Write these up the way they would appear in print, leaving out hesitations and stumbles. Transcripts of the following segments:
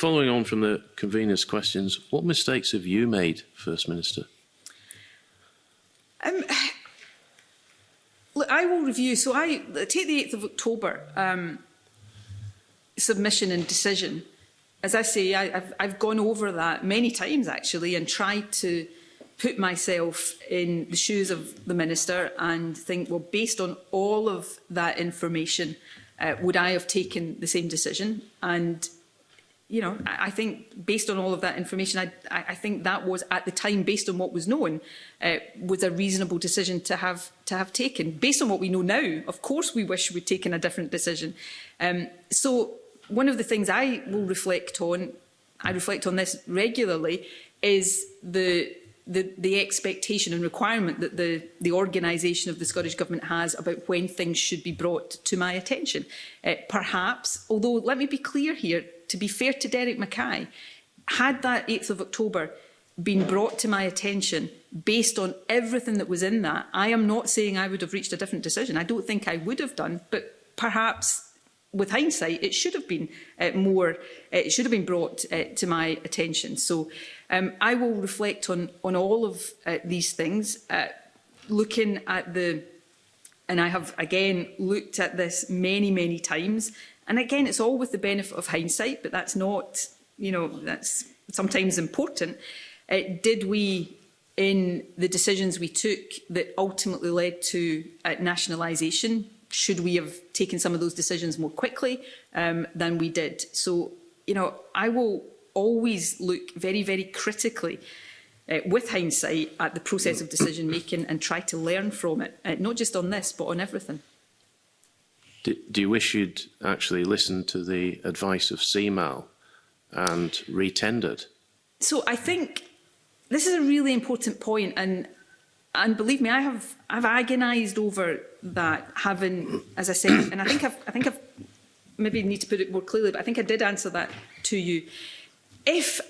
following on from the convener's questions, what mistakes have you made, First Minister? Look, I will review. So I take the 8th of October submission and decision. As I say, I've gone over that many times actually and tried to put myself in the shoes of the Minister and think, well, based on all of that information, would I have taken the same decision? And you know, I think based on all of that information, I think that was at the time, based on what was known, was a reasonable decision to have taken. Based on what we know now, of course, we wish we'd taken a different decision. So one of the things I will reflect on, I reflect on this regularly, is the expectation and requirement that the organisation of the Scottish Government has about when things should be brought to my attention. Perhaps, although let me be clear here, to be fair to Derek Mackay, had that 8th of October been brought to my attention based on everything that was in that, I am not saying I would have reached a different decision. I don't think I would have done, but perhaps with hindsight, it should have been it should have been brought to my attention. So I will reflect on all of these things, looking at and I have again looked at this many times. And again, it's all with the benefit of hindsight, but that's not, you know, that's sometimes important. Did we, in the decisions we took that ultimately led to nationalisation, should we have taken some of those decisions more quickly than we did? So, you know, I will always look very critically with hindsight at the process of decision making and try to learn from it, not just on this, but on everything. Do you wish you'd actually listened to the advice of CMAL and re-tendered? So I think this is a really important point, and believe me, I've agonised over that. Having, as I said, and I think I've maybe need to put it more clearly, but I think I did answer that to you. If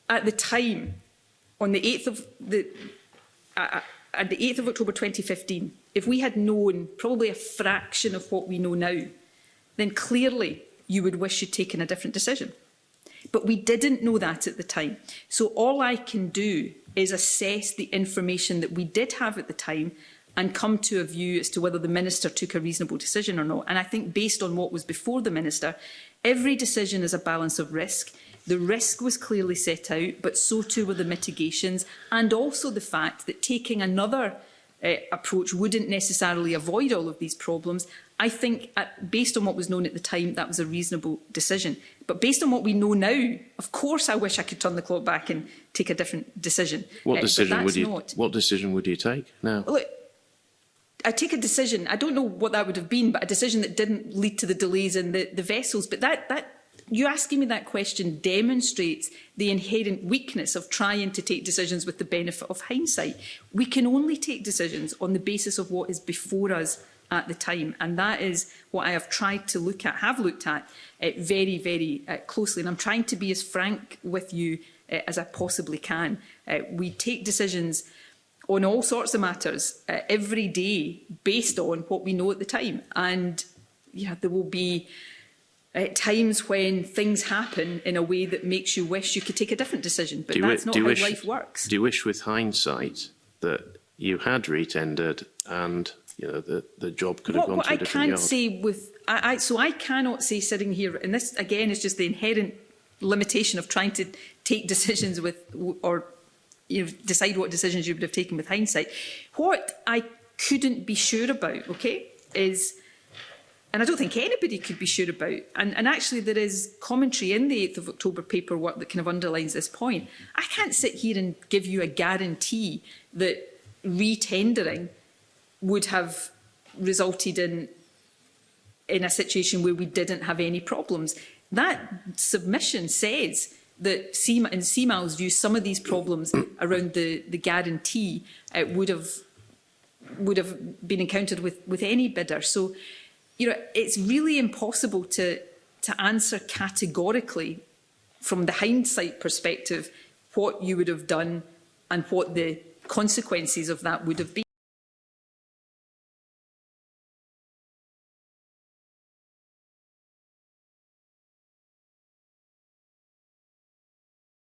at the time, on the 8th of at the 8th of October 2015, if we had known probably a fraction of what we know now, then clearly you would wish you'd taken a different decision. But we didn't know that at the time. So all I can do is assess the information that we did have at the time and come to a view as to whether the Minister took a reasonable decision or not. And I think based on what was before the Minister, every decision is a balance of risk. The risk was clearly set out, but so too were the mitigations, and also the fact that taking another approach wouldn't necessarily avoid all of these problems. I think, based on what was known at the time, that was a reasonable decision. But based on what we know now, of course I wish I could turn the clock back and take a different decision. What decision would you take now? Look, I take a decision, I don't know what that would have been, but a decision that didn't lead to the delays in the vessels. But that you asking me that question demonstrates the inherent weakness of trying to take decisions with the benefit of hindsight. We can only take decisions on the basis of what is before us at the time, and that is what I have tried to look at, very closely, and I'm trying to be as frank with you as I possibly can. We take decisions on all sorts of matters every day based on what we know at the time, and yeah, there will be times when things happen in a way that makes you wish you could take a different decision, but that's not how life works. Do you wish with hindsight that you had re-tendered and the job could have gone to a different yard? So I cannot say sitting here, and this again is just the inherent limitation of trying to take decisions or decide what decisions you would have taken with hindsight. What I couldn't be sure about, is, and I don't think anybody could be sure about, and actually there is commentary in the 8th of October paperwork that kind of underlines this point. I can't sit here and give you a guarantee that re-tendering would have resulted in a situation where we didn't have any problems. That submission says that in CMAL's view, some of these problems around the guarantee would have been encountered with any bidder. So, it's really impossible to answer categorically from the hindsight perspective what you would have done and what the consequences of that would have been.